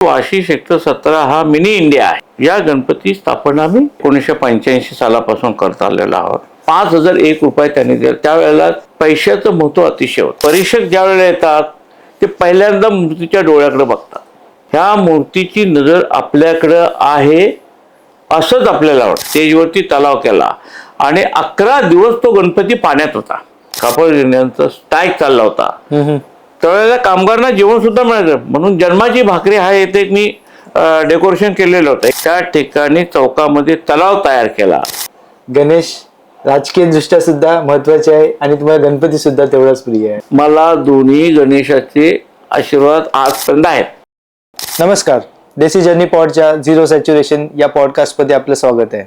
Vashi sector 17 हा mini India आहे. या गणपती स्थापना आम्ही 1985 सालापासून करत आलेलो आहोत. 5001 रुपये त्यांनी दिले. त्यावेळेला पैशाचं महत्व अतिशय होतं. परीक्षक ज्या वेळेला येतात ते पहिल्यांदा मूर्तीच्या डोळ्याकडे बघतात. ह्या मूर्तीची नजर आपल्याकडं आहे असंच आपल्याला वाटतं. स्टेजवरती तलाव केला आणि 11 दिवस तो गणपती पाण्यात होता. कापड गिरण्यांचा स्ट्राईक चालला होता. त्यावेळेला कामगारांना जेवण सुद्धा मिळालं. म्हणून जन्माची भाकरी हा येथे मी डेकोरेशन केलेलं होतं. त्या ठिकाणी चौकामध्ये तलाव तयार केला. गणेश राजकीय दृष्ट्या सुद्धा महत्वाचे आहे आणि तुम्हाला गणपती सुद्धा तेवढाच प्रिय आहे. मला दोन्ही गणेशाचे आशीर्वाद आजपर्यंत आहेत. नमस्कार, देसी जर्नी पॉडच्या झिरो सॅच्युरेशन या पॉडकास्टमध्ये आपलं स्वागत आहे.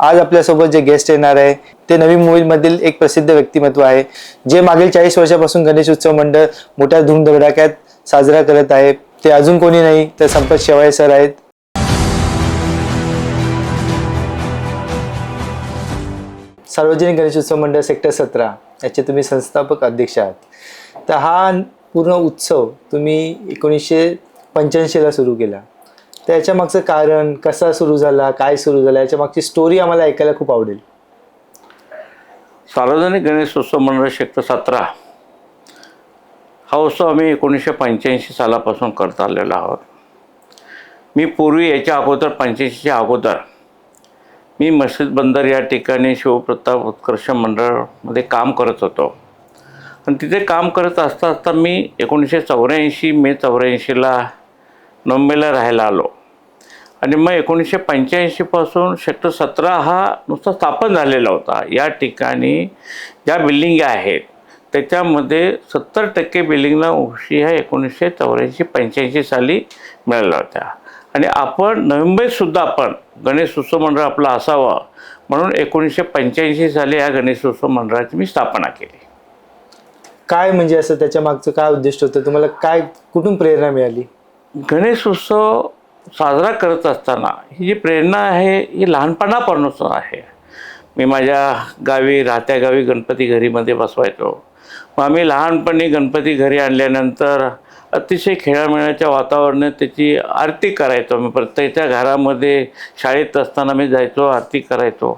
आज आपल्यासोबत जे गेस्ट येणार आहे ते नवी मुंबईमधील एक प्रसिद्ध व्यक्तिमत्व आहे, जे मागील 40 वर्षापासून गणेश उत्सव मंडळ मोठ्या धूमधडाक्यात साजरा करत आहे. ते अजून कोणी नाही तर संपत शेवाळे सर आहेत. सार्वजनिक गणेश उत्सव मंडळ सेक्टर 17 याचे तुम्ही संस्थापक अध्यक्ष आहात. तर हा पूर्ण उत्सव तुम्ही 1985ला सुरू केला. तर याच्या मागचं कारण, कसा सुरू झाला, काय सुरू झालं, याच्या मागची स्टोरी आम्हाला ऐकायला खूप आवडेल. सार्वजनिक गणेश उत्सव मंडळ सेक्टर 17 हा उत्सव आम्ही 1985 सालापासून करत आलेलो आहोत. मी पूर्वी याच्या अगोदर 85च्या अगोदर मी मस्जिद बंदर या ठिकाणी शिवप्रताप उत्कर्ष मंडळमध्ये काम करत होतो. आणि तिथे काम करत असता असता मी 1984 मे 84ला मुंबईला राहायला आलो. आणि मग 1985 पासून सेक्टर 17 हा नुसता स्थापन झालेला होता. या ठिकाणी ज्या बिल्डिंग आहेत त्याच्यामध्ये 70% बिल्डिंगला उशी ह्या 1984-85 साली मिळाल्या होत्या. आणि आपण नवी मुंबईतसुद्धा आपण गणेश उत्सव मंडळ आपलं असावं म्हणून 1985 साली या गणेश उत्सव मंडळाची मी स्थापना केली. काय म्हणजे असं त्याच्या मागचं काय उद्दिष्ट होतं, तुम्हाला काय, कुठून प्रेरणा मिळाली? गणेश उत्सव साजरा करत असताना ही जी प्रेरणा आहे ही लहानपणापासून आहे. मी माझ्या गावी, राहत्या गावी गणपती घरीमध्ये बसवायचो. मग आम्ही लहानपणी गणपती घरी आणल्यानंतर अतिशय खेळामेळाच्या वातावरणात त्याची आरती करायचो. मी प्रत्येकाच्या घरामध्ये शाळेत असताना मी जायचो, आरती करायचो.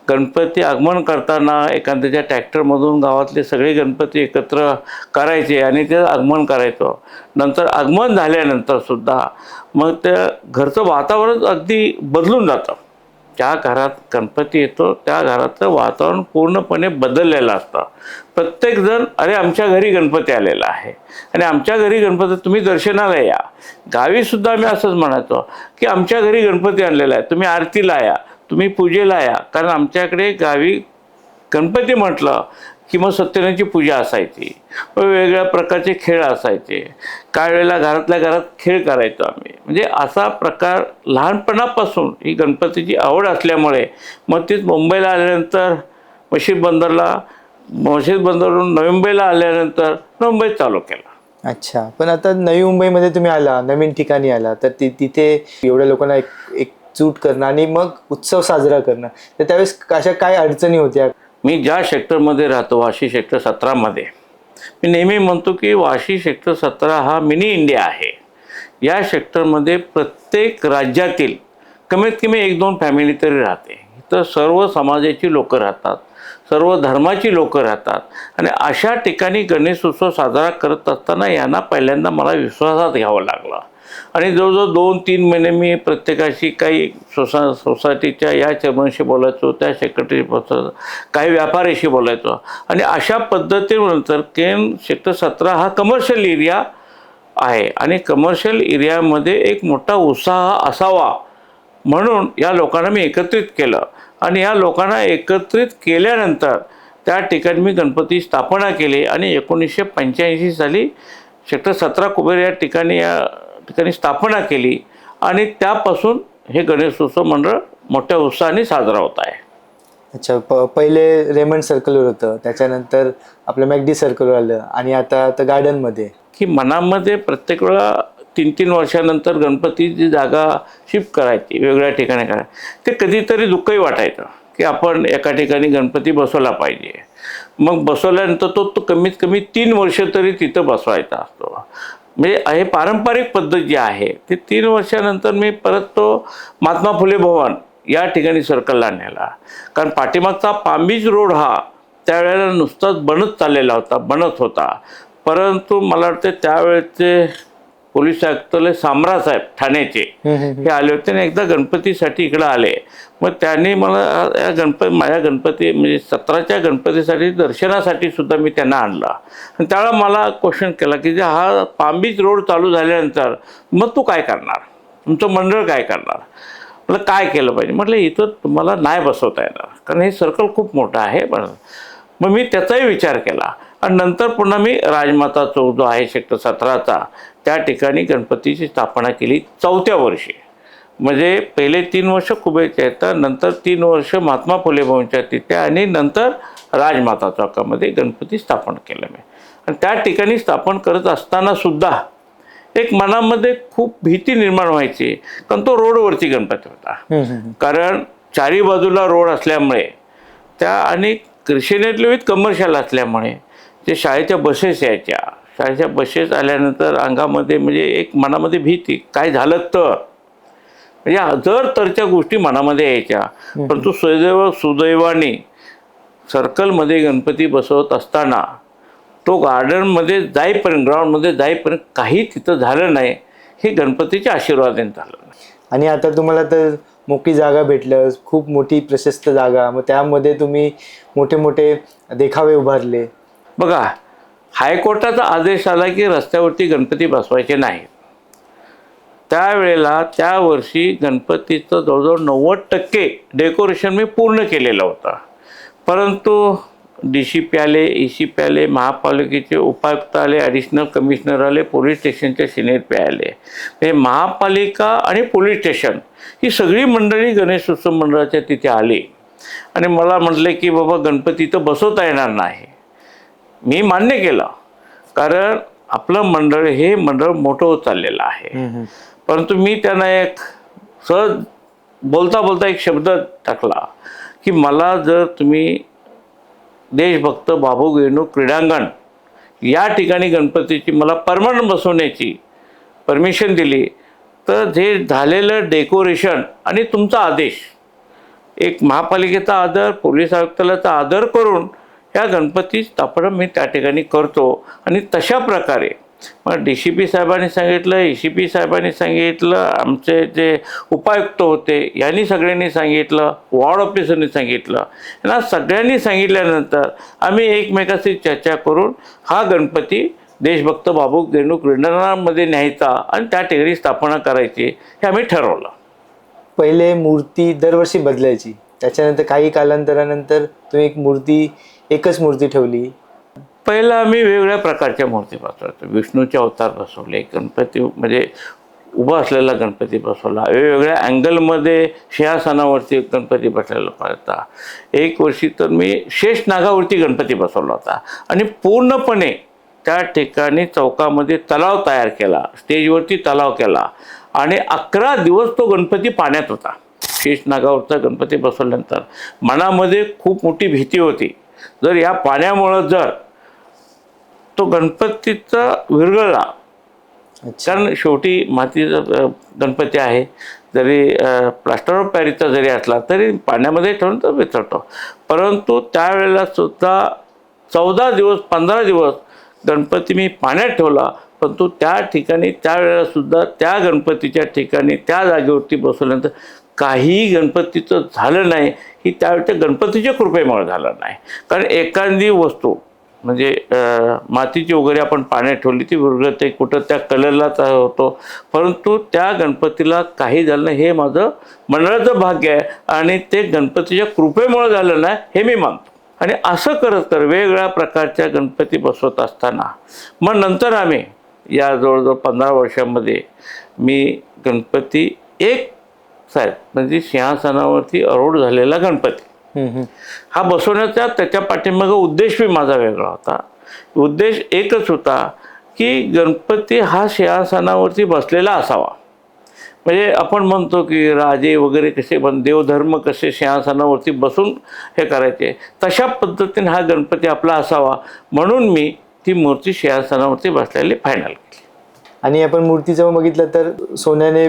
गणपती आगमन करताना एखाद्याच्या ट्रॅक्टरमधून गावातले सगळे गणपती एकत्र करायचे आणि ते आगमन करायचो. नंतर आगमन झाल्यानंतरसुद्धा मग त्या घरचं वातावरण अगदी बदलून जातं. ज्या घरात गणपती येतो त्या घराचं वातावरण पूर्णपणे बदललेलं असतं. प्रत्येकजण अरे आमच्या घरी गणपती आलेला आहे आणि आमच्या घरी गणपती तुम्ही दर्शनाला या. गावीसुद्धा आम्ही असंच म्हणायचो की आमच्या घरी गणपती आणलेला आहे, तुम्ही आरतीला या, तुम्ही पूजेला या. कारण आमच्याकडे गावी गणपती म्हटलं की मग सत्यनारायणाची पूजा असायची, वेगवेगळ्या प्रकारचे खेळ असायचे. काही वेळेला घरातल्या घरात खेळ करायचो आम्ही. म्हणजे असा प्रकार लहानपणापासून ही गणपतीची आवड असल्यामुळे मग तीच मुंबईला आल्यानंतर मस्जिद बंदरवरून नवी मुंबईला आल्यानंतर मुंबईत चालू केला. अच्छा, पण आता नवी मुंबईमध्ये तुम्ही आला, नवीन ठिकाणी आला, तर तिथे एवढ्या लोकांना एकजूट करणं आणि मग उत्सव साजरा करणं, तर त्यावेळेस अशा काय अडचणी होत्या? मी ज्या सेक्टरमध्ये राहतो वाशी सेक्टर 17मध्ये, मी नेहमी म्हणतो की वाशी सेक्टर 17 हा मिनी इंडिया आहे. या सेक्टरमध्ये प्रत्येक राज्यातील कमीत कमी 1-2 फॅमिली तरी राहते. इथं सर्व समाजाची लोकं राहतात, सर्व धर्माची लोकं राहतात. आणि अशा ठिकाणी गणेश उत्सव साजरा करत असताना यांना पहिल्यांदा मला विश्वासात घ्यावं लागलं. आणि जवळजवळ 2-3 महिने मी प्रत्येकाशी काही सोसायटीच्या या चेअरमनशी बोलायचो, त्या सेक्रेटरी बोलायचो, काही व्यापाऱ्याशी बोलायचो. आणि अशा पद्धतीनंतर सेक्टर 17 हा कमर्शियल एरिया आहे आणि कमर्शियल एरियामध्ये एक मोठा उत्साह असावा म्हणून या लोकांना मी एकत्रित केलं. आणि या लोकांना एकत्रित केल्यानंतर त्या ठिकाणी मी गणपती स्थापना केली आणि 1985 साली सेक्टर 17 कुबेर या ठिकाणी स्थापना केली. आणि त्यापासून हे गणेश उत्सव मंडळ मोठ्या उत्साहाने साजरा होत आहे. अच्छा, पहिले रेमंड सर्कलवर होतं, त्याच्यानंतर आपलं मॅगडी सर्कलवर आलं आणि आता गार्डनमध्ये. की मनामध्ये प्रत्येक वेळा 3-3 वर्षानंतर गणपतीची जागा शिफ्ट करायची, वेगळ्या ठिकाणी करायची. ते कधीतरी दुःखही वाटायचं की आपण एका ठिकाणी गणपती बसवला पाहिजे. मग बसवल्यानंतर तो कमीत कमी 3 वर्ष तरी तिथं बसवायचा असतो. म्हणजे हे पारंपरिक पद्धत जी आहे ती 3 वर्षानंतर मी परत तो महात्मा फुले भवन या ठिकाणी सर्कलला नेला. कारण पाठीमागचा पाम बीच रोड हा त्यावेळेला नुसताच बनत होता. परंतु मला वाटतं त्यावेळेचे पोलीस आयुक्तालय सामरा साहेब ठाण्याचे हे आले होते आणि एकदा गणपतीसाठी इकडं आले. मग त्यांनी मला माझ्या गणपती म्हणजे 17च्या गणपतीसाठी दर्शनासाठी सुद्धा मी त्यांना आणला. आणि त्यावेळेला मला क्वेश्चन केला की जे हा पाम बीच रोड चालू झाल्यानंतर मग तू काय करणार, तुमचं मंडळ काय करणार. म्हटलं काय केलं पाहिजे. म्हटलं इथं तुम्हाला नाही बसवता येणार कारण हे सर्कल खूप मोठं आहे. मग मी त्याचाही विचार केला आणि नंतर पुन्हा मी राजमाता चौक जो आहे सेक्टर 17चा त्या ठिकाणी गणपतीची स्थापना केली 4थ्या वर्षी. म्हणजे पहिले 3 वर्ष कुबेरच्या येतात, नंतर 3 वर्ष महात्मा फुले भवनच्या तिथे आणि नंतर राजमाता चौकामध्ये गणपती स्थापन केलं मी. आणि त्या ठिकाणी स्थापन करत असताना सुद्धा एक मनामध्ये खूप भीती निर्माण व्हायची कारण तो रोडवरती गणपती होता. कारण चारी बाजूला रोड असल्यामुळे त्या आणि क्रिश्चियनिटी विथ कमर्शियल असल्यामुळे जे शाळेच्या बसेस यायच्या, शाळेच्या बसेस आल्यानंतर अंगामध्ये म्हणजे एक मनामध्ये भीती काय झालं तर म्हणजे जर तरच्या गोष्टी मनामध्ये यायच्या. परंतु सुदैवाने सर्कलमध्ये गणपती बसवत असताना तो गार्डनमध्ये जाईपर्यंत ग्राउंडमध्ये जाईपर्यंत काही तिथं झालं नाही. हे गणपतीच्या आशीर्वादाने झालं. आणि आता तुम्हाला तर मोठी जागा भेटलं, खूप मोठी प्रशस्त जागा, मग त्यामध्ये तुम्ही मोठे मोठे देखावे उभारले. बघा हायकोर्टाचा आदेश आला की रस्त्यावरती गणपती बसवायचे नाहीत. त्यावेळेला त्या वर्षी गणपतीचं जवळजवळ 90% डेकोरेशन मी पूर्ण केलेलं होतं. परंतु DCP आले, ECP आले, महापालिकेचे उपायुक्त आले, ॲडिशनल कमिशनर आले, पोलीस स्टेशनचे सिनियर पी आले. हे महापालिका आणि पोलीस स्टेशन ही सगळी मंडळी गणेशोत्सव मंडळाच्या तिथे आली आणि मला म्हटले की बाबा गणपती तर बसवता येणार नाही. मी मान्य केलं कारण आपलं मंडळ हे मंडळ मोठं होत चाललेलं आहे. परंतु मी त्यांना एक सहज बोलता बोलता एक शब्द टाकला की मला जर तुम्ही देशभक्त बाबू गेनू क्रीडांगण या ठिकाणी गणपतीची मला परमनंट बसवण्याची परमिशन दिली तर जे झालेलं डेकोरेशन आणि तुमचा आदेश एक महापालिकेचा आदर, पोलीस आयुक्तालयाचा आदर करून या गणपती स्थापना मी त्या ठिकाणी करतो. आणि तशा प्रकारे मग DCP साहेबांनी सांगितलं, ECP साहेबांनी सांगितलं, आमचे जे उपायुक्त होते यांनी सगळ्यांनी सांगितलं, वॉर्ड ऑफिसरनी सांगितलं. यांना सगळ्यांनी सांगितल्यानंतर आम्ही एकमेकाशी चर्चा करून हा गणपती देशभक्त बाबू गेनू क्रीडांगणामध्ये न्यायचा आणि त्या ठिकाणी स्थापना करायची हे आम्ही ठरवलं. पहिले मूर्ती दरवर्षी बदलायची, त्याच्यानंतर काही कालांतरानंतर तुम्ही एकच मूर्ती ठेवली. पहिलं आम्ही वेगवेगळ्या प्रकारच्या मूर्ती बसवतो. विष्णूचे अवतार बसवले, गणपती म्हणजे उभा असलेला गणपती बसवला, वेगवेगळ्या अँगलमध्ये सिंहासनावरती गणपती बसलेला पाहिजे. एक वर्षी तर मी शेष नागावरती गणपती बसवला होता आणि पूर्णपणे त्या ठिकाणी चौकामध्ये तलाव तयार केला, स्टेजवरती तलाव केला आणि 11 दिवस तो गणपती पाण्यात होता. शेष नागावरचा गणपती बसवल्यानंतर मनामध्ये खूप मोठी भीती होती जर या पाण्यामुळं जर तो गणपतीचा विरघळला. कारण शेवटी मातीचा गणपती आहे, जरी प्लास्टर ऑफ पॅरिसचा जरी असला तरी पाण्यामध्ये ठेवून तो वितळतो. परंतु त्यावेळेला सुद्धा 14 दिवस 15 दिवस गणपती मी पाण्यात ठेवला. परंतु त्या ठिकाणी त्यावेळेला सुद्धा त्या गणपतीच्या ठिकाणी त्या जागेवरती बसवल्यानंतर काही गणपतीचं झालं नाही. ही त्यावेळेच्या गणपतीच्या कृपेमुळे झालं नाही. कारण एखादी वस्तू म्हणजे मातीची वगैरे आपण पाण्यात ठेवली ती विरघळते, कुठं त्या कलरलाच होतो. परंतु त्या गणपतीला काही झालं नाही हे माझं मंडळाचं भाग्य आहे आणि ते गणपतीच्या कृपेमुळे झालं नाही हे मी मानतो. आणि असं करत वेगवेगळ्या प्रकारच्या गणपती बसवत असताना मग नंतर आम्ही या जवळजवळ 15 वर्षामध्ये मी गणपती एक साहेब म्हणजे सिंहासनावरती आरूढ झालेला गणपती हा बसवण्याचा त्याच्या पाठीमागे उद्देश बी माझा वेगळा होता. उद्देश एकच होता की गणपती हा सिंहासनावरती बसलेला असावा. म्हणजे आपण म्हणतो की राजे वगैरे कसे देवधर्म कसे सिंहासनावरती बसून हे करायचे, तशा पद्धतीने हा गणपती आपला असावा म्हणून मी ती मूर्ती सिंहासनावरती बसलेली फायनल केली. आणि आपण मूर्तीचं बघितलं तर सोन्याने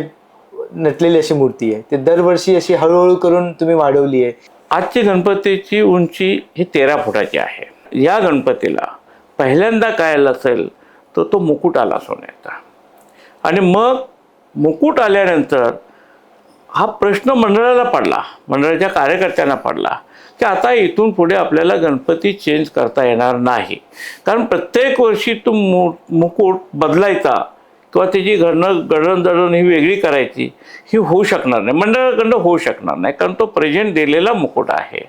नटलेली अशी मूर्ती आहे. ते दरवर्षी अशी हळूहळू करून तुम्ही वाढवली आहे. आजची गणपतीची उंची ही 13 फुटाची आहे. या गणपतीला पहिल्यांदा काय आलं असेल तर तो मुकुट आला सोन्याचा. आणि मग मुकुट आल्यानंतर हा प्रश्न मंडळाला पडला, मंडळाच्या कार्यकर्त्यांना पडला की आता इथून पुढे आपल्याला गणपती चेंज करता येणार नाही. कारण प्रत्येक वर्षी तो मुकुट बदलायचा किंवा त्याची गडणजडण ही वेगळी करायची ही होऊ शकणार नाही, मंडळाकडनं होऊ शकणार नाही. कारण तो प्रेझेंट दिलेला मुकुट आहे.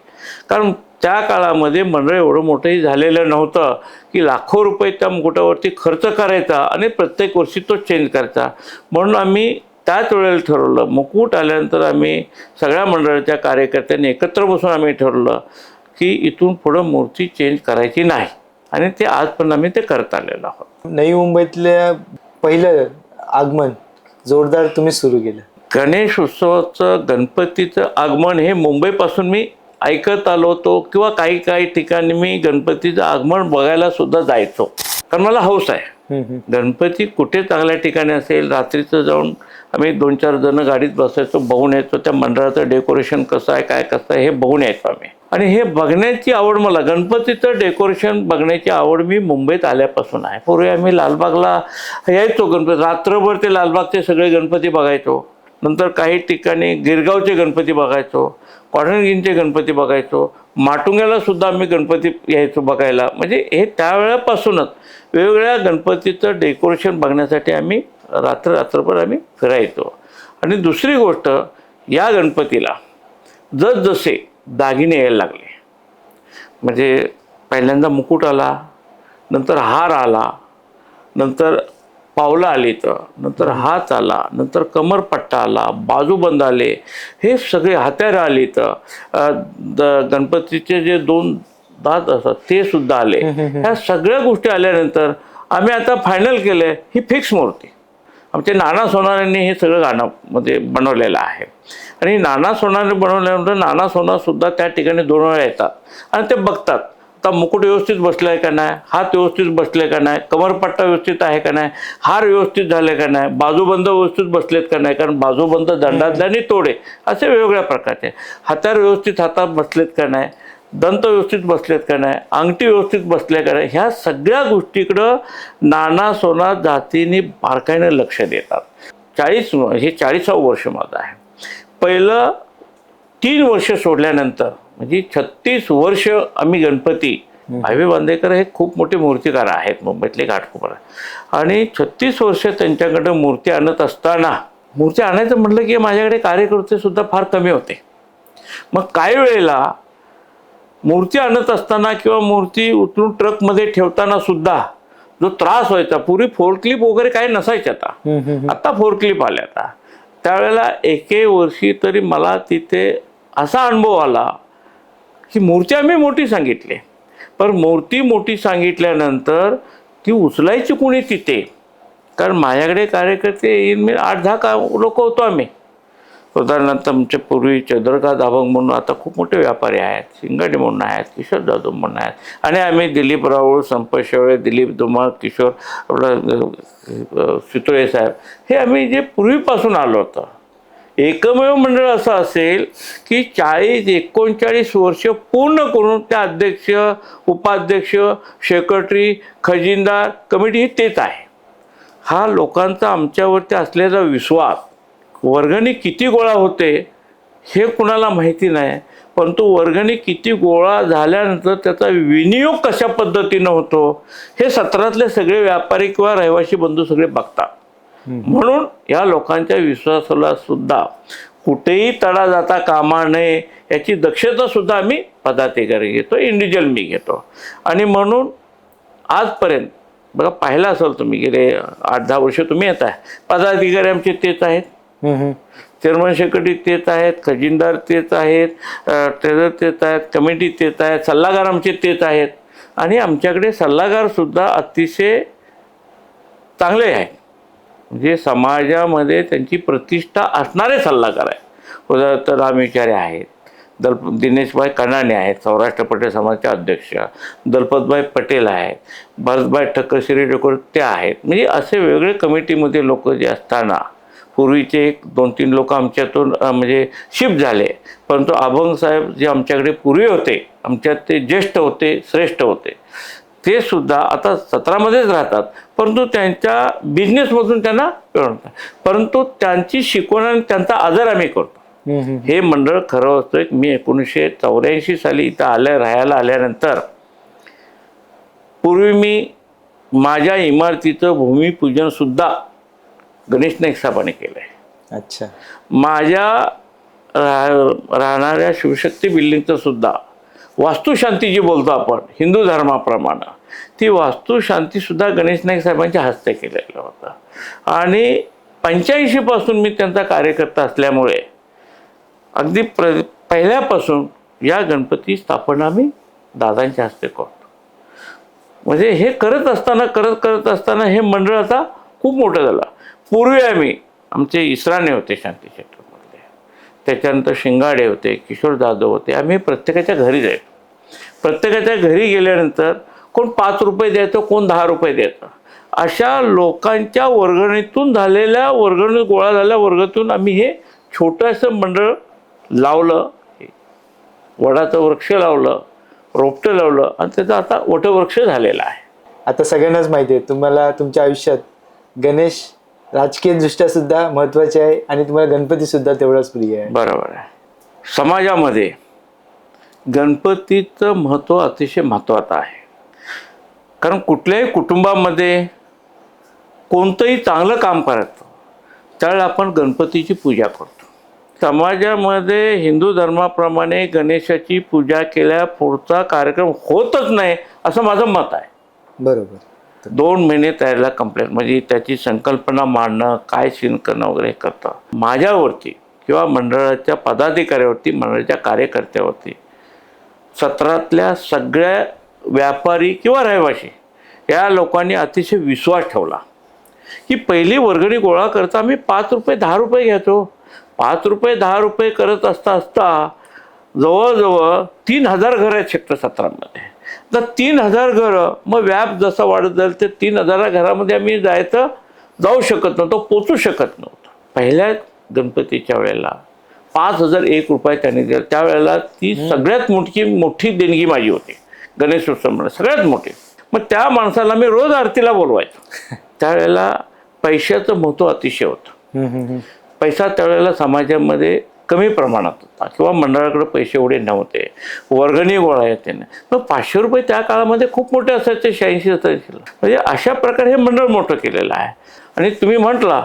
कारण त्या काळामध्ये मंडळ एवढं मोठंही झालेलं नव्हतं की लाखो रुपये त्या मुकुटावरती खर्च करायचा आणि प्रत्येक वर्षी तो चेंज करायचा. म्हणून आम्ही त्याच वेळेला ठरवलं, मुकुट आल्यानंतर आम्ही सगळ्या मंडळाच्या कार्यकर्त्यांनी एकत्र बसून आम्ही ठरवलं की इथून पुढं मूर्ती चेंज करायची नाही. आणि ते आजपर्यंत आम्ही ते करत आलेलो आहोत. नवी मुंबईतल्या पहिलं आगमन जोरदार तुम्ही सुरू केलं. गणेश उत्सवाचं गणपतीचं आगमन हे मुंबईपासून मी ऐकत आलो होतो किंवा काही काही ठिकाणी मी गणपतीचं आगमन बघायला सुद्धा जायचो. कारण मला हौस आहे. गणपती कुठे चांगल्या ठिकाणी असेल रात्रीचं जाऊन आम्ही 2-4 जण गाडीत बसायचो, बघून यायचो त्या मंडळाचं डेकोरेशन कसं आहे काय कसं आहे हे बघून यायचो आम्ही. आणि हे बघण्याची आवड, मला गणपतीचं डेकोरेशन बघण्याची आवड मी मुंबईत आल्यापासून आहे. पूर्वी आम्ही लालबागला यायचो, गणपती रात्रभर ते लालबागचे सगळे गणपती बघायचो. नंतर काही ठिकाणी गिरगावचे गणपती बघायचो, कॉटनगिरीचे गणपती बघायचो, माटुंग्याला सुद्धा आम्ही गणपती यायचो बघायला. म्हणजे हे त्यावेळेपासूनच वेगवेगळ्या गणपतीचं डेकोरेशन बघण्यासाठी आम्ही रात्रभर आम्ही फिरायचो. आणि दुसरी गोष्ट, या गणपतीला जसजसे दागिने यायला लागले, म्हणजे पहिल्यांदा मुकुट आला, नंतर हार आला, नंतर पावलं आली, तर नंतर हात आला, नंतर कमरपट्टा आला, बाजूबंद आले, हे सगळे हत्यारं आली, तर गणपतीचे जे 2 दात असतात ते सुद्धा आले. ह्या सगळ्या गोष्टी आल्यानंतर आम्ही आता फायनल केलं ही फिक्स मूर्ती. आमचे नाना सोनारांनी हे सगळं गाणं मध्ये बनवलेलं आहे. आणि नाना सोनाने बनवल्यानंतर नाना सोनासुद्धा त्या ठिकाणी 2 वेळा येतात आणि ते बघतात आता मुकुट व्यवस्थित बसलं आहे का नाही, हात व्यवस्थित बसले का नाही, कमरपट्टा व्यवस्थित आहे का नाही, हार व्यवस्थित झाले का नाही, बाजूबंद व्यवस्थित बसलेत का नाही. कारण बाजूबंद दंडातले आणि तोडे असे वेगवेगळ्या प्रकारचे, हातार व्यवस्थित हातात बसलेत का नाही, दंत व्यवस्थित बसलेत का नाही, अंगठी व्यवस्थित बसल्या का नाही, ह्या सगळ्या गोष्टीकडं नाना सोना जातीने बारकाईनं लक्ष देतात. 40वं वर्ष माझं आहे. पहिलं 3 वर्ष सोडल्यानंतर म्हणजे 36 वर्ष आम्ही गणपती, भावे बांदेकर हे खूप मोठे मूर्तिकार आहेत मुंबईतले घाटकोपर, आणि 36 वर्ष त्यांच्याकडे मूर्ती आणत असताना, मूर्ती आणायचं म्हटलं की माझ्याकडे कार्यकर्ते सुद्धा फार कमी होते. मग काही वेळेला मूर्ती आणत असताना किंवा मूर्ती उचलून ट्रकमध्ये ठेवताना सुद्धा जो त्रास व्हायचा, पूर्वी फोरक्लिप वगैरे काही नसायचे, आता फोरक्लिप आल्या. आता त्यावेळेला एके वर्षी तरी मला तिथे असा अनुभव आला की मूर्ती आम्ही मोठी सांगितली, पण मूर्ती मोठी सांगितल्यानंतर ती उचलायची कोणी तिथे. कारण माझ्याकडे कार्यकर्ते येईन मी 8-10 लोक होतो आम्ही. उदाहरणार्थ आमच्या पूर्वी चंद्रकांत दाभंग म्हणून आता खूप मोठे व्यापारी आहेत, शिंगाडे म्हणून आहेत, किशोर जाधव म्हणून आहेत, आणि आम्ही दिलीप राऊळ, संपत शेवळे, दिलीप धुमाळ, किशोर आपला सुतळे साहेब, हे आम्ही जे पूर्वीपासून आलो होतं. एकमेव मंडळ असं असेल की 40-39 वर्ष पूर्ण करून त्या अध्यक्ष, उपाध्यक्ष, सेक्रेटरी, खजिनदार, कमिटी तेच आहे. हा लोकांचा आमच्यावरती असलेला विश्वास, वर्गणी किती गोळा होते हे कुणाला माहिती नाही, परंतु वर्गणी किती गोळा झाल्यानंतर त्याचा विनियोग कशा पद्धतीनं होतो हे सत्रातले सगळे व्यापारी किंवा रहिवासी बंधू सगळे बघतात. म्हणून या लोकांच्या विश्वासाला सुद्धा कुठेही तडा जाता कामा नये याची दक्षता सुद्धा आम्ही पदाधिकारी घेतो, इंडिव्हिज्युअल मी घेतो. आणि म्हणून आजपर्यंत बघा, पाहिलं असेल तुम्ही, गेले 8-10 वर्ष तुम्ही येत आहे, पदाधिकारी आमचे तेच आहेत, चेअरमन सेक्रेटरी तेच आहेत, खजिनदार तेच आहेत, ट्रेझर तेच आहेत, कमिटी तेच आहेत, सल्लागार आमचे तेच आहेत. आणि आमच्याकडे सल्लागारसुद्धा अतिशय चांगले आहेत, म्हणजे समाजामध्ये त्यांची प्रतिष्ठा असणारे सल्लागार आहेत. उदाहरणार्थ राम विचारे आहेत, दिनेशभाई कनाने आहेत, सौराष्ट्र पटेल समाजाचे अध्यक्ष, दलपतभाई पटेल आहेत, भरतभाई ठक्कर शिरेडकर ते आहेत. म्हणजे असे वेगळे कमिटीमध्ये लोक जे असताना पूर्वीचे 1-2-3 लोक आमच्यातून म्हणजे शिफ्ट झाले, परंतु अभंग साहेब जे आमच्याकडे पूर्वी होते, आमच्यात ते ज्येष्ठ होते, श्रेष्ठ होते, ते सुद्धा आता 17मध्येच राहतात, परंतु त्यांच्या बिझनेसमधून त्यांना मिळवतात. परंतु त्यांची शिकवण आणि त्यांचा आदर आम्ही करतो. हे मंडळ खरं होतं. मी 1984 साली इथं राहायला आल्यानंतर पूर्वी मी माझ्या इमारतीचं भूमिपूजन सुद्धा गणेश नाईक साहेबांनी केलं आहे. अच्छा. माझ्या राहणाऱ्या शिवशक्ती बिल्डिंगचं सुद्धा वास्तुशांती जी बोलतो आपण हिंदू धर्माप्रमाणे, ती वास्तुशांतीसुद्धा गणेश नाईक साहेबांच्या हस्ते केलेलं होतं. आणि 85 पासून मी त्यांचा कार्यकर्ता असल्यामुळे अगदी पहिल्यापासून या गणपती स्थापना मी दादांच्या हस्ते करतो. म्हणजे हे करत असताना हे मंडळ आता खूप मोठं झालं. पूर्वी आमचे इसराणे होते शांती क्षेत्रामधले, त्याच्यानंतर शिंगाडे होते, किशोर जाधव होते. आम्ही प्रत्येकाच्या घरी जायचो. प्रत्येकाच्या घरी गेल्यानंतर कोण 5 रुपये द्यायचं, कोण 10 रुपये द्यायचं. अशा लोकांच्या वर्गणीतून झालेल्या गोळा झालेल्या वर्गातून आम्ही हे छोटंसं मंडळ लावलं. वडाचं वृक्ष लावलं, रोपटं लावलं आणि त्याचा आता वटवृक्ष झालेला आहे. आता सगळ्यांनाच माहिती आहे तुम्हाला तुमच्या आयुष्यात गणेश राजकीय दृष्ट्या सुद्धा महत्वाचे आहे आणि तुम्हाला गणपती सुद्धा तेवढाच प्रिय आहे. बरोबर आहे. समाजामध्ये गणपतीचं महत्त्व अतिशय महत्त्वाचं आहे. कारण कुठल्याही कुटुंबामध्ये कोणतंही चांगलं काम करायचं त्यावेळेला आपण गणपतीची पूजा करतो. समाजामध्ये हिंदू धर्माप्रमाणे गणेशाची पूजा केल्या पुढचा कार्यक्रम होतच नाही असं माझं मत आहे. बरोबर. 2 महिने त्याला कंप्लेंट म्हणजे त्याची संकल्पना मांडणं, काय सीन करणं वगैरे करतं. माझ्यावरती किंवा मंडळाच्या पदाधिकाऱ्यावरती, मंडळाच्या कार्यकर्त्यावरती 17तल्या सगळ्या व्यापारी किंवा रहिवासी या लोकांनी अतिशय विश्वास ठेवला की पहिली वर्गणी गोळा करता आम्ही 5 रुपये 10 रुपये घ्यायचो. 5 रुपये 10 रुपये करत असता जवळजवळ 3000 घरं आहेत सेक्टर 17मध्ये. तर 3000 घरं, मग व्याप जसं वाढत जाईल ते 3000 घरामध्ये आम्ही जाऊ शकत नव्हतो, पोचू शकत नव्हतो. पहिल्या गणपतीच्या वेळेला 5001 रुपये त्यांनी दिला. त्यावेळेला ती सगळ्यात मोठी देणगी माझी होती गणेश उत्सव, सगळ्यात मोठी. मग त्या माणसाला मी रोज आरतीला बोलवायचो. त्यावेळेला पैशाचं महत्त्व अतिशय होतं. पैसा त्यावेळेला समाजामध्ये कमी प्रमाणात होता किंवा मंडळाकडे पैसे एवढे नव्हते, वर्गणी गोळा येते नाही. मग 500 रुपये त्या काळामध्ये खूप मोठे असायचे, 86 असायचे. म्हणजे अशा प्रकारे हे मंडळ मोठं केलेलं आहे. आणि तुम्ही म्हटला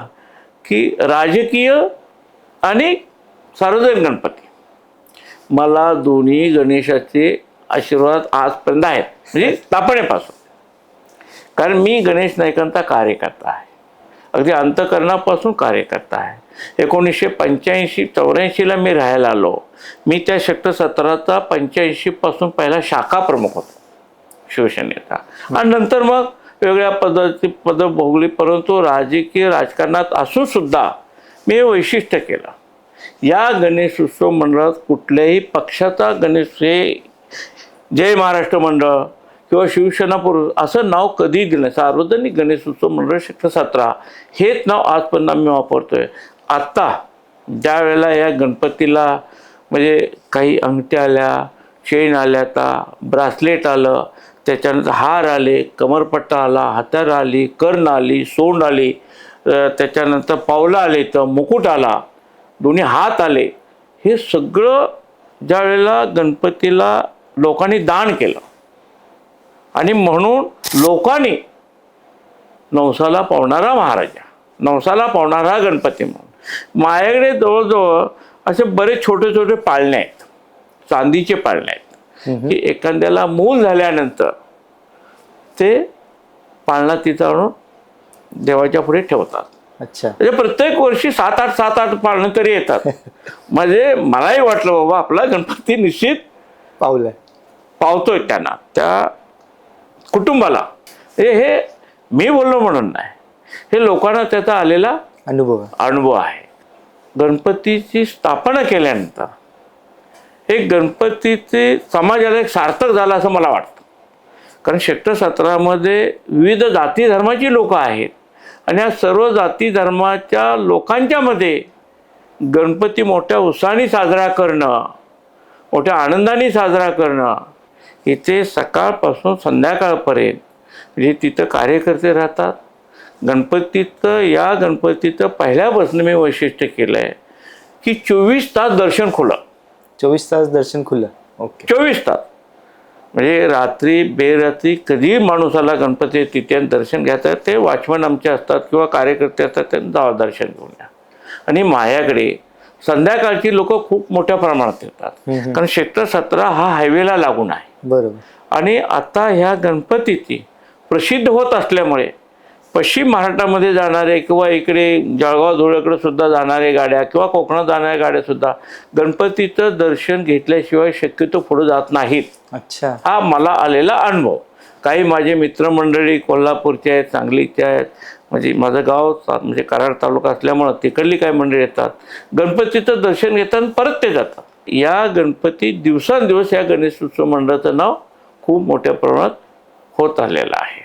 की राजकीय आणि सार्वजनिक गणपती, मला दोन्ही गणेशाचे आशीर्वाद आजपर्यंत आहेत, म्हणजे स्थापनेपासून. कारण मी गणेश नाईकांचा कार्यकर्ता आहे, अगदी अंतःकरणापासून कार्यकर्ता आहे. 1985-84ला मी राहायला आलो. मी त्या सेक्टर 17चा 85 पासून पहिला शाखा प्रमुख होतो शिवसेनेचा. आणि नंतर मग वेगळ्या पद भोगली. परंतु राजकारणात असून सुद्धा मी वैशिष्ट्य केलं, या गणेश उत्सव मंडळात कुठल्याही पक्षाचा गणेश, हे जय महाराष्ट्र मंडळ किंवा शिवसेना पुरुष असं नाव कधीही दिलं नाही. सार्वजनिक गणेश उत्सव मंडळ सेक्टर 17 हेच नाव आजपर्यंत आम्ही वापरतोय. आत्ता ज्या वेळेला या गणपतीला म्हणजे काही अंगठ्या आल्या, चेन आल्या, आता ब्रासलेट आलं, त्याच्यानंतर हार आले, कमरपट्टा आला, हातार आली, कर्ण आली, सोंड आली, त्याच्यानंतर पावलं आले, तर मुकुट आला, दोन्ही हात आले. हे सगळं ज्या वेळेला गणपतीला लोकांनी दान केलं आणि म्हणून लोकांनी नवसाला पावणारा महाराजा, नवसाला पावणारा गणपती म्हणून माझ्याकडे जवळजवळ असे बरेच छोटे छोटे पाळणे आहेत, चांदीचे पाळणे आहेत, की एखाद्याला मूल झाल्यानंतर ते पाळणा तिथं आणून देवाच्या पुढे ठेवतात. अच्छा. म्हणजे प्रत्येक वर्षी 7-8 पाळणं तरी येतात. म्हणजे मलाही वाटलं बाबा आपला गणपती निश्चित पावतोय त्यांना, त्या कुटुंबाला. हे मी बोललो म्हणून नाही, हे लोकांना त्याचा आलेला अनुभव आहे. गणपतीची स्थापना केल्यानंतर एक गणपतीचे समाजाला एक सार्थक झालं असं मला वाटतं. कारण सेक्टर 17मध्ये विविध जाती धर्माची लोक आहेत आणि या सर्व जाती धर्माच्या लोकांच्यामध्ये गणपती मोठ्या उत्साहाने साजरा करणं, मोठ्या आनंदाने साजरा करणं, इथे सकाळपासून संध्याकाळपर्यंत म्हणजे तिथं कार्यकर्ते राहतात. या गणपतीचं पहिल्यापासून मी वैशिष्ट्य केलं आहे की 24 तास दर्शन खुलं. 24 तास दर्शन खुलं. ओके. 24 तास म्हणजे रात्री बेरात्री कधीही माणूस आला गणपती तिथे दर्शन घ्यायचं, ते वॉचमन आमचे असतात किंवा कार्यकर्ते असतात, त्यांनी जावा दर्शन घेऊन या. आणि माझ्याकडे संध्याकाळची लोक खूप मोठ्या प्रमाणात येतात. कारण सेक्टर 17 हा हायवेला लागून आहे. बरोबर. आणि आता ह्या गणपतीची प्रसिद्ध होत असल्यामुळे पश्चिम महाराष्ट्रामध्ये जाणारे किंवा इकडे जळगाव धुळ्याकडे सुद्धा जाणारे गाड्या किंवा कोकणात जाणाऱ्या गाड्या सुद्धा गणपतीचं दर्शन घेतल्याशिवाय शक्यतो पुढे जात नाहीत. अच्छा. हा मला आलेला अनुभव. काही माझे मित्रमंडळी कोल्हापूरचे आहेत, सांगलीचे आहेत, म्हणजे माझं गाव म्हणजे कराड तालुका असल्यामुळं तिकडली काही मंडळी येतात, गणपतीचं दर्शन घेतात आणि परत ते जातात. या गणपती दिवसांदिवस या गणेश उत्सव मंडळाचं नाव खूप मोठ्या प्रमाणात होत आलेलं आहे.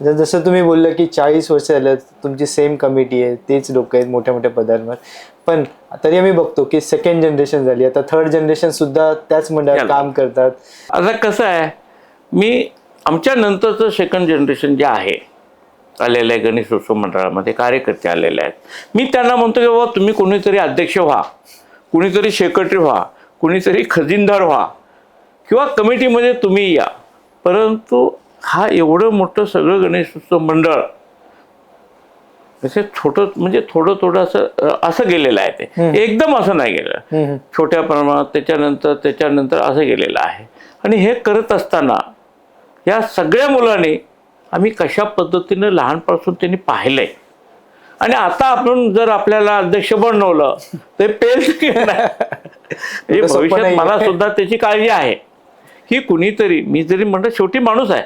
जसं तुम्ही बोललं की 40 वर्ष झालं तुमची सेम कमिटी आहे, तेच लोक आहेत मोठ्या मोठ्या पदांवर, पण तरी आम्ही बघतो की सेकंड जनरेशन झाली, आता थर्ड जनरेशन सुद्धा त्याच मंडळात काम करतात. आता कसं आहे, मी आमच्या नंतरचं सेकंड जनरेशन जे आहे आलेलं आहे गणेश उत्सव मंडळामध्ये कार्यकर्ते आलेले आहेत, मी त्यांना म्हणतो की बाबा तुम्ही कोणीतरी अध्यक्ष व्हा, कुणीतरी सेक्रेटरी व्हा, कुणीतरी खजिनदार व्हा किंवा कमिटीमध्ये तुम्ही या. परंतु हा एवढं मोठं सगळं गणेश उत्सव मंडळ छोटं म्हणजे थोडं असं गेलेलं आहे. ते एकदम असं नाही गेलं, छोट्या प्रमाणात त्याच्यानंतर असं गेलेलं आहे. आणि हे करत असताना या सगळ्या मुलांनी आम्ही कशा पद्धतीनं लहानपासून त्यांनी पाहिलंय. आणि आता आपण जर आपल्याला अध्यक्ष बनवलं तर भविष्यात मला सुद्धा त्याची काळजी आहे की कुणीतरी, मी जरी म्हणतो शेवटी माणूस आहे,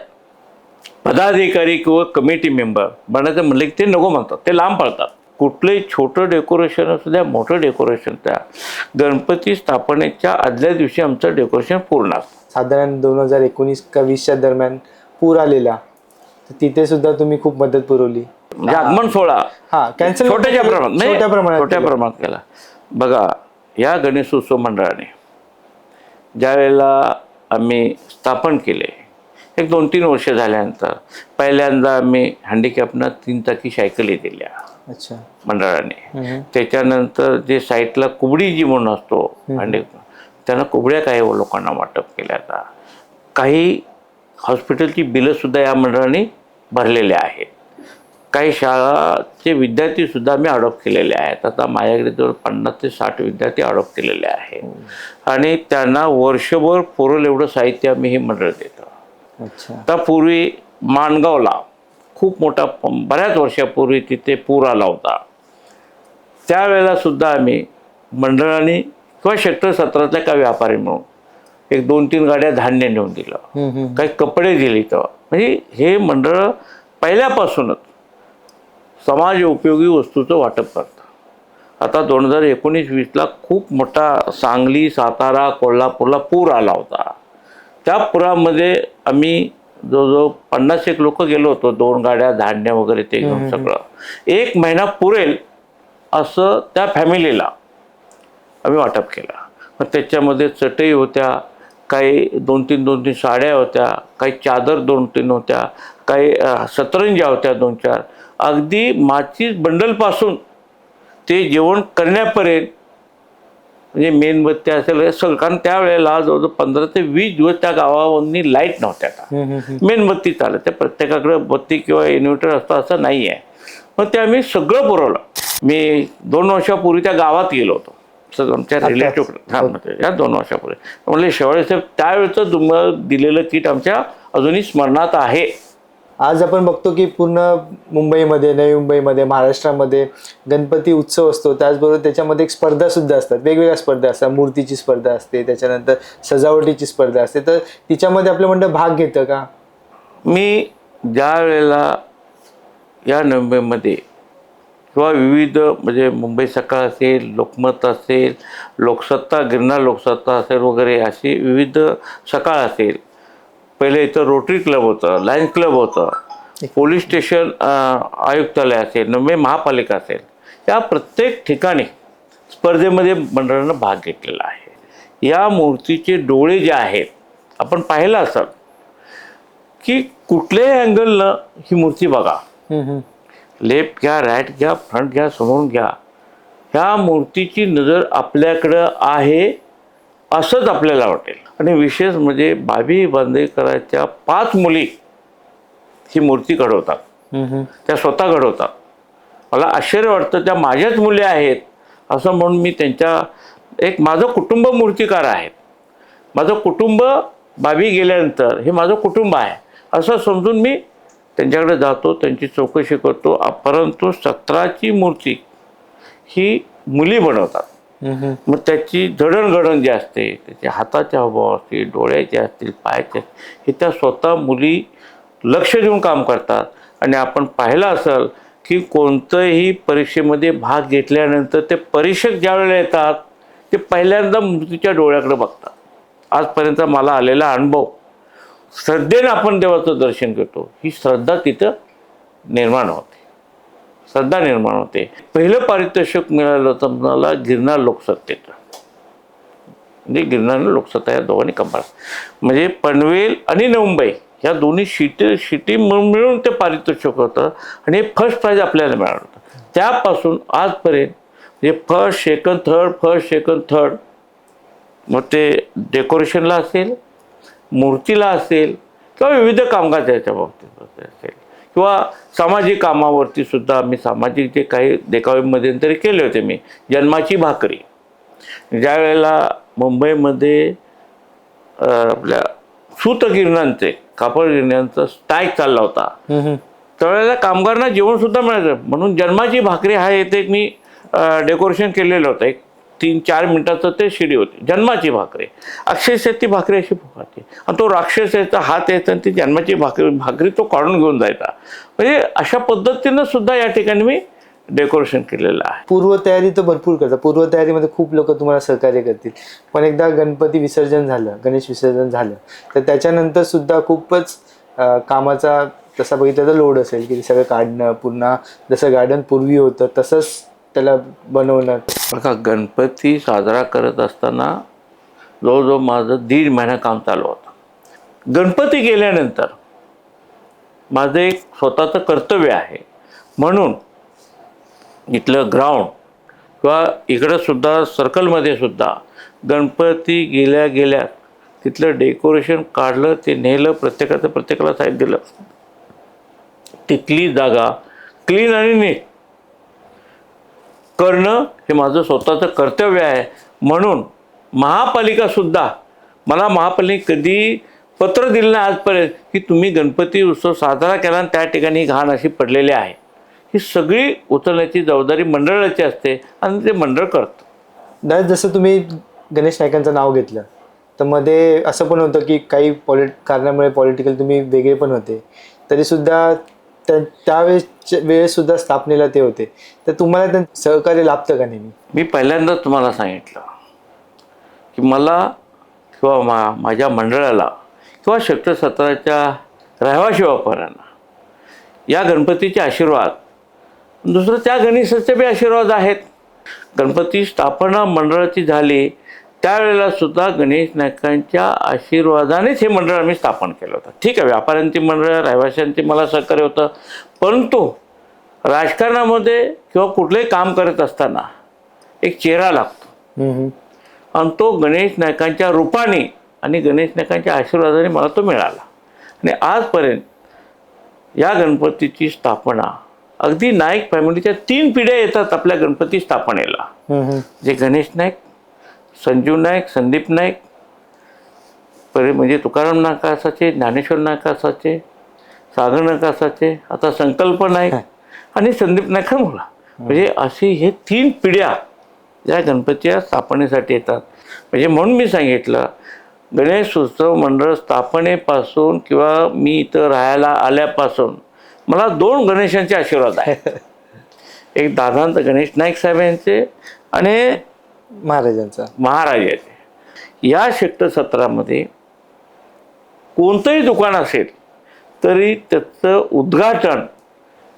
पदाधिकारी किंवा कमिटी मेंबर बनायचं म्हणलं की ते नको म्हणतात, ते लांब पळतात. कुठलंही छोटं डेकोरेशन असू द्या, मोठं डेकोरेशन द्या, गणपती स्थापनेच्या आदल्या दिवशी आमचं डेकोरेशन पूर्ण असतं. साधारण 2019 का 20च्या दरम्यान पूर आलेला, तर तिथे सुद्धा तुम्ही खूप मदत पुरवली. म्हणजे आगमन सोहळा कॅन्सल छोट्या प्रमाणात केला. बघा, या गणेशोत्सव मंडळाने ज्या वेळेला आम्ही स्थापन केले, एक 2-3 वर्ष झाल्यानंतर पहिल्यांदा आम्ही हँडिकॅपना 3 चाकी सायकली दिल्या. अच्छा. मंडळाने. त्याच्यानंतर जे साईटला कुबडी जी म्हणून असतो त्यांना कुबड्या काही लोकांना वाटप केल्या. आता काही हॉस्पिटलची बिलं सुद्धा या मंडळाने भरलेले आहेत. काही शाळाचे विद्यार्थी सुद्धा आम्ही अडॉप्ट केलेले आहेत. आता माझ्याकडे जवळ 50 ते 60 विद्यार्थी अडॉप्ट केलेले आहेत. आणि त्यांना वर्षभर पुरेल एवढं साहित्य आम्ही हे मंडळ देतो. आता पूर्वी माणगावला खूप मोठा, बऱ्याच वर्षापूर्वी तिथे पूर आला होता, त्यावेळेला सुद्धा आम्ही मंडळाने किंवा सेक्टर 17तल्या काही व्यापारी म्हणून 1-2-3 गाड्या धान्य नेऊन दिलं, काही कपडे दिले. तर म्हणजे हे मंडळ पहिल्यापासूनच समाज उपयोगी वस्तूचं वाटप करतं. आता 2019-20ला खूप मोठा सांगली, सातारा, कोल्हापूरला पूर आला होता. त्या पुरामध्ये आम्ही जवळजवळ 50 लोक गेलो होतो, 2 गाड्या धान्य वगैरे ते घेऊन सगळं. 1 महिना पुरेल असं त्या फॅमिलीला आम्ही वाटप केलं. मग त्याच्यामध्ये चटई होत्या, काही 2-3 साड्या होत्या, काही चादर 2-3 होत्या, काही सतरंज्या होत्या 2-4. अगदी माचीस बंडलपासून ते जेवण करण्यापर्यंत म्हणजे मेणबत्त्या असेल सगळं. कारण त्यावेळेला जवळजवळ 15 ते 20 दिवस त्या गावावरनी लाईट नव्हत्या. मेणबत्ती चालत, त्या प्रत्येकाकडे बत्ती किंवा इन्व्हर्टर असतं असं नाही आहे. मग ते आम्ही सगळं पुरवलं. मी 2 वर्षापूर्वी त्या गावात गेलो होतो, आमच्या रिलेटिव्ह, या 2 वर्षापूर्वी. म्हणजे शेवटचं त्यावेळेचं दिलेलं किट आमच्या अजूनही स्मरणात आहे. आज आपण बघतो की पूर्ण मुंबईमध्ये, नवी मुंबईमध्ये, महाराष्ट्रामध्ये गणपती उत्सव असतो. त्याचबरोबर त्याच्यामध्ये एक स्पर्धा सुद्धा असतात, वेगवेगळ्या स्पर्धा असतात. मूर्तीची स्पर्धा असते, त्याच्यानंतर सजावटीची स्पर्धा असते. तर तिच्यामध्ये आपलं मंडळ भाग घेतं का? मी ज्या वेळेला या नोव्हेंबरमध्ये किंवा विविध म्हणजे मुंबई सकाळ असेल, लोकमत असेल, लोकसत्ता, गिरनार लोकसत्ता असेल वगैरे अशी विविध सकाळ असेल. पहिले इथं रोटरी क्लब होतं, लायन्स क्लब होतं, पोलीस स्टेशन आयुक्तालय असेल, मुंबई महापालिका असेल, या प्रत्येक ठिकाणी स्पर्धेमध्ये मंडळानं भाग घेतलेला आहे. या मूर्तीचे डोळे जे आहेत आपण पाहिलं असाल की कुठल्याही अँगलनं ही मूर्ती बघा, लेफ्ट घ्या, राईट घ्या, फ्रंट घ्या, समोरून घ्या, ह्या मूर्तीची नजर आपल्याकडं आहे असंच आपल्याला वाटेल. आणि विशेष म्हणजे बाबी बांदेकरांच्या 5 मुली ही मूर्ती घडवतात, त्या स्वतः घडवतात. मला आश्चर्य वाटतं त्या माझ्याच मुली आहेत असं म्हणून मी त्यांच्या माझं कुटुंब मूर्तिकार आहेत. माझं कुटुंब बाबी गेल्यानंतर हे माझं कुटुंब आहे असं समजून मी त्यांच्याकडे जातो, त्यांची चौकशी करतो. परंतु 17ची मूर्ती ही मुली बनवतात. मग त्याची जडणघडण जी असते, त्याच्या हाताचे हावभाव असतील, डोळ्याचे असतील, पायाचे, हे त्या स्वतः मुली लक्ष देऊन काम करतात. आणि आपण पाहिलं असेल की कोणत्याही परीक्षेमध्ये भाग घेतल्यानंतर ते परीक्षक ज्या वेळेला येतात ते पहिल्यांदा मूर्तीच्या डोळ्याकडे बघतात. आजपर्यंत मला आलेला अनुभव, श्रद्धेने आपण देवाचं दर्शन करतो, ही श्रद्धा तिथं निर्माण होते, श्रद्धा निर्माण होते. पहिलं पारितोषिक मिळालं होतं मला गिरनार लोकसत्तेचं, म्हणजे गिरनार लोकसत्ता या दोघांनी कंबाळ, म्हणजे पनवेल आणि मुंबई ह्या दोन्ही शिटी मिळून ते पारितोषिक होतं. आणि हे फर्स्ट प्राईज आपल्याला मिळालं होतं. त्यापासून आजपर्यंत म्हणजे फर्स्ट सेकंड थर्ड, मग ते डेकोरेशनला असेल, मूर्तीला असेल, किंवा विविध कामकाज याच्या बाबतीत असेल, किंवा सामाजिक कामावरती सुद्धा मी सामाजिक जे काही देखावे मध्यंतरी केले होते. मी जन्माची भाकरी, ज्या वेळेला मुंबईमध्ये आपल्या सूतगिरण्यांचे, कापड गिरण्यांचा स्ट्राईक चालला होता, त्यावेळेला कामगारांना जेवणसुद्धा मिळायचं म्हणून जन्माची भाकरी हा येथे एक मी डेकोरेशन केलेलं होतं. एक 3-4 मिनिटाचं ते शिडी होती, जन्माची भाकरी. अक्षरशः ती भाकरी अशी फुकायची आणि तो राक्षस यायचा, हात यायचा आणि ती जन्माची भाकरी तो काढून घेऊन जायचा. म्हणजे अशा पद्धतीनं सुद्धा या ठिकाणी मी डेकोरेशन केलेलं आहे. पूर्वतयारी तर भरपूर करतात, पूर्वतयारीमध्ये खूप लोक तुम्हाला सहकार्य करतील. पण एकदा गणपती विसर्जन झालं, गणेश विसर्जन झालं, तर त्याच्यानंतर सुद्धा खूपच कामाचा तसा बघितलं तर लोड असेल की सगळं काढणं, पुन्हा जसं गार्डन पूर्वी होतं तसंच त्याला बनवणं. बघा, गणपती साजरा करत असताना जवळजवळ माझं 1.5 महिना काम चालू होतं. गणपती गेल्यानंतर माझं एक स्वतःचं कर्तव्य आहे म्हणून इथलं ग्राउंड किंवा इकडं सुद्धा सर्कलमध्ये सुद्धा गणपती गेल्या तिथलं डेकोरेशन काढलं, ते नेलं, प्रत्येकाला साईड दिलं. तिथली जागा क्लीन आणि नीट करणं हे माझं स्वतःचं कर्तव्य आहे. म्हणून महापालिकासुद्धा मला कधी पत्र दिलं नाही आजपर्यंत की तुम्ही गणपती उत्सव साजरा केला आणि त्या ठिकाणी घाण अशी पडलेली आहे. ही सगळी उचलण्याची जबाबदारी मंडळाची असते आणि ते मंडळ करतं. दादा, जसं तुम्ही गणेश नाईकांचं नाव घेतलं तर मध्ये असं पण होतं की काही कारणामुळे पॉलिटिकल तुम्ही वेगळे पण होते, तरीसुद्धा वेळेसुद्धा स्थापनेला ते होते, तर तुम्हाला त्यांचं सहकार्य लाभतं का नेहमी? मी पहिल्यांदाच तुम्हाला सांगितलं की मला किंवा माझ्या मंडळाला किंवा सेक्टर 17च्या रहिवासी व्यापाऱ्यांना या गणपतीचे आशीर्वाद, दुसरं त्या गणेशाचे बी आशीर्वाद आहेत. गणपती स्थापना मंडळाची झाली त्यावेळेला सुद्धा गणेश नाईकांच्या आशीर्वादानेच हे मंडळ आम्ही स्थापन केलं होतं. ठीक आहे, व्यापाऱ्यांची मंडळ, रहिवाशांची मला सहकार्य होतं, परंतु राजकारणामध्ये किंवा कुठलंही काम करत असताना एक चेहरा लागतो आणि तो गणेश नाईकांच्या रूपाने आणि गणेश नाईकांच्या आशीर्वादाने मला तो मिळाला. आणि आजपर्यंत या गणपतीची स्थापना अगदी नाईक फॅमिलीच्या 3 पिढ्या येतात आपल्या गणपती स्थापनेला. जे गणेश नाईक, संजीव नाईक, संदीप नाईक, म्हणजे तुकाराम नाईक असायचे, ज्ञानेश्वर नाईक असायचे, सागर नाईक असायचे, आता संकल्प नाईक आणि संदीप नाईक मुला. म्हणजे अशी हे 3 पिढ्या या गणपतीच्या स्थापनेसाठी येतात. म्हणजे म्हणून मी सांगितलं, गणेश उत्सव मंडळ स्थापनेपासून किंवा मी इथं राहायला आल्यापासून मला 2 गणेशांचे आशीर्वाद आहे. एक दादांत गणेश नाईक साहेब यांचे आणि महाराजांचा. महाराजाचे. या सेक्टर 17मध्ये कोणतंही दुकान असेल तरी त्याचं उद्घाटन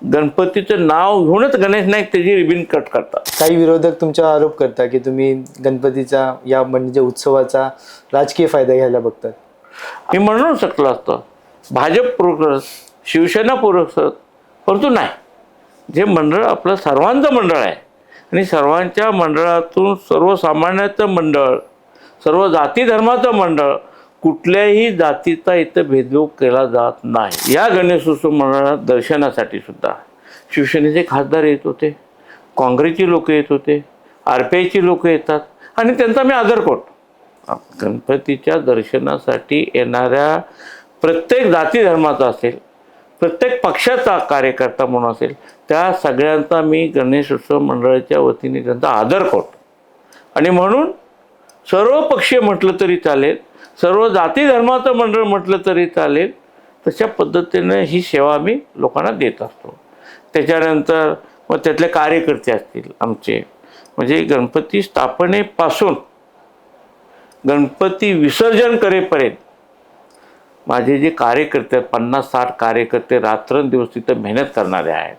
गणपतीचं नाव घेऊनच गणेश नाईक त्याची रिबीन कट करतात. काही विरोधक तुमच्यावर आरोप करतात की तुम्ही गणपतीचा या म्हणजे उत्सवाचा राजकीय फायदा घ्यायला बघतात. मी म्हणू शकलो असतं भाजप पूरक, शिवसेना पूरक, परंतु नाही. जे मंडळ आपलं सर्वांचं मंडळ आहे आणि सर्वांच्या मंडळातून सर्वसामान्याचं मंडळ, सर्व जाती धर्माचं मंडळ, कुठल्याही जातीचा इथं भेदभाव केला जात नाही. या गणेशोत्सव मंडळात दर्शनासाठी सुद्धा शिवसेनेचे खासदार येत होते, काँग्रेसची लोक येत होते, RPIची लोक येतात आणि त्यांचा मी आदर करतो. गणपतीच्या दर्शनासाठी येणाऱ्या प्रत्येक जाती धर्माचा असेल, प्रत्येक पक्षाचा कार्यकर्ता म्हणून असेल, त्या सगळ्यांचा मी गणेशोत्सव मंडळाच्या वतीने त्यांचा आदर करतो. आणि म्हणून सर्व पक्षीय म्हटलं तरी चालेल, सर्व जाती धर्माचं मंडळ म्हटलं तरी चालेल, तशा पद्धतीने ही सेवा आम्ही लोकांना देत असतो. त्याच्यानंतर मग त्यातले कार्यकर्ते असतील आमचे, म्हणजे गणपती स्थापनेपासून गणपती विसर्जन करेपर्यंत माझे जे कार्यकर्ते 50-60 कार्यकर्ते रात्रंदिवस तिथं मेहनत करणारे आहेत.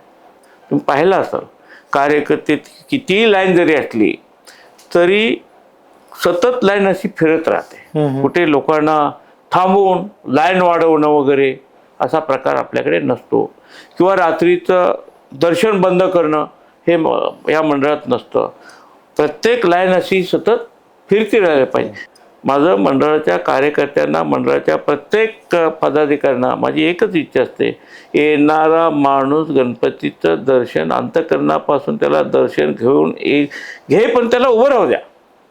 तुम्ही पाहिलं असाल कार्यकर्ते कितीही लाईन जरी असली तरी सतत लाईन अशी फिरत राहते. कुठे लोकांना थांबवून लाईन वाढवणं वगैरे असा प्रकार आपल्याकडे नसतो, किंवा रात्रीचं दर्शन बंद करणं हे या मंडळात नसतं. प्रत्येक लाईन अशी सतत फिरती राहिली पाहिजे. माझं मंडळाच्या कार्यकर्त्यांना, मंडळाच्या प्रत्येक पदाधिकाऱ्यांना माझी एकच इच्छा असते, येणारा माणूस गणपतीचं दर्शन अंतःकरणापासून त्याला दर्शन घे, पण त्याला उभं राहू द्या,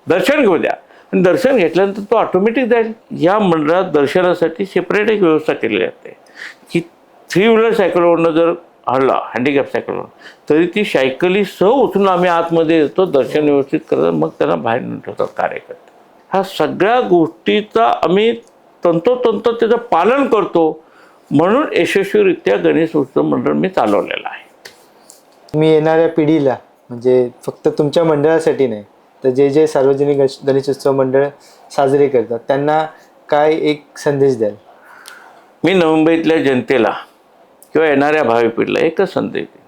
दर्शन घेऊ द्या. आणि दर्शन घेतल्यानंतर तो ऑटोमॅटिक जाईल. या मंडळात दर्शनासाठी सेपरेट एक व्यवस्था केलेली असते की 3 व्हीलर सायकलवरनं जर हल्ला, हँडिकॅप सायकलवर, तरी ती सायकली उचलून आम्ही आतमध्ये येतो, दर्शन व्यवस्थित करतात, मग त्यांना बाहेर नेऊन ठेवतात कार्यकर्ते. ह्या सगळ्या गोष्टीचा आम्ही तंतोतंत त्याचं पालन करतो, म्हणून यशस्वीरित्या गणेश उत्सव मंडळ मी चालवलेलं आहे. तुम्ही येणाऱ्या पिढीला म्हणजे फक्त तुमच्या मंडळासाठी नाही तर जे जे सार्वजनिक गणेशोत्सव मंडळ साजरे करतात त्यांना काय एक संदेश द्याल? मी नवी मुंबईतल्या जनतेला किंवा येणाऱ्या भावी पिढीला एकच संदेश देईन,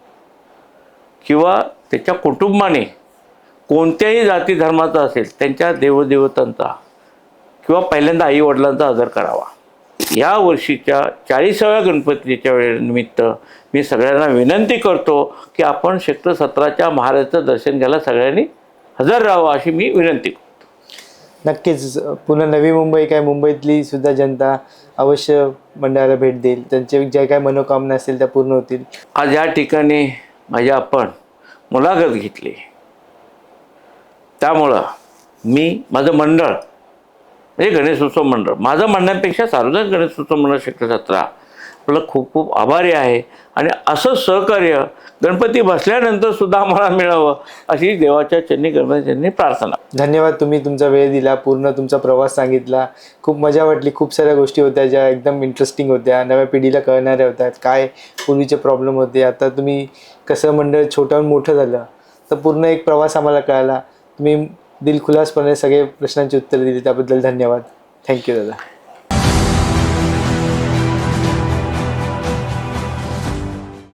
किंवा त्याच्या कुटुंबाने कोणत्याही जाती धर्माचा असेल त्यांच्या देवदेवतांचा किंवा पहिल्यांदा आई वडिलांचा आदर करावा. या वर्षीच्या 40व्या गणपतीच्या वेळेनिमित्त मी सगळ्यांना विनंती करतो की आपण सेक्टर 17च्या महाराजाचं दर्शन घ्यायला सगळ्यांनी हजर राहावं अशी मी विनंती करतो. नक्कीच पुन्हा नवी मुंबई काय मुंबईतली सुद्धा जनता अवश्य मंडळाला भेट देईल, त्यांचे ज्या काय मनोकामना असतील त्या पूर्ण होतील. आज या ठिकाणी आपण मुलाखत घेतली, त्यामुळं माझं मंडळ म्हणजे गणेशोत्सव मंडळ, माझं म्हणण्यापेक्षा सार्वजनिक गणेशोत्सव मंडळ सेक्टर 17 आपलं खूप खूप आभारी आहे. आणि असं सहकार्य गणपती बसल्यानंतर सुद्धा आम्हाला मिळावं अशी देवाच्या चरणी, गणपतीच्या चरणी प्रार्थना. धन्यवाद. तुम्ही तुमचा वेळ दिला, पूर्ण तुमचा प्रवास सांगितला, खूप मजा वाटली. खूप साऱ्या गोष्टी होत्या ज्या एकदम इंटरेस्टिंग होत्या, नव्या पिढीला कळणाऱ्या होत्या. काय पूर्वीचे प्रॉब्लेम होते, आता तुम्ही कसं मंडळ छोटं मोठं झालं, तर पूर्ण एक प्रवास आम्हाला कळाला. तुम्ही दिलखुलासपणे सगळे प्रश्नांची उत्तरं दिली त्याबद्दल धन्यवाद. थँक्यू दादा.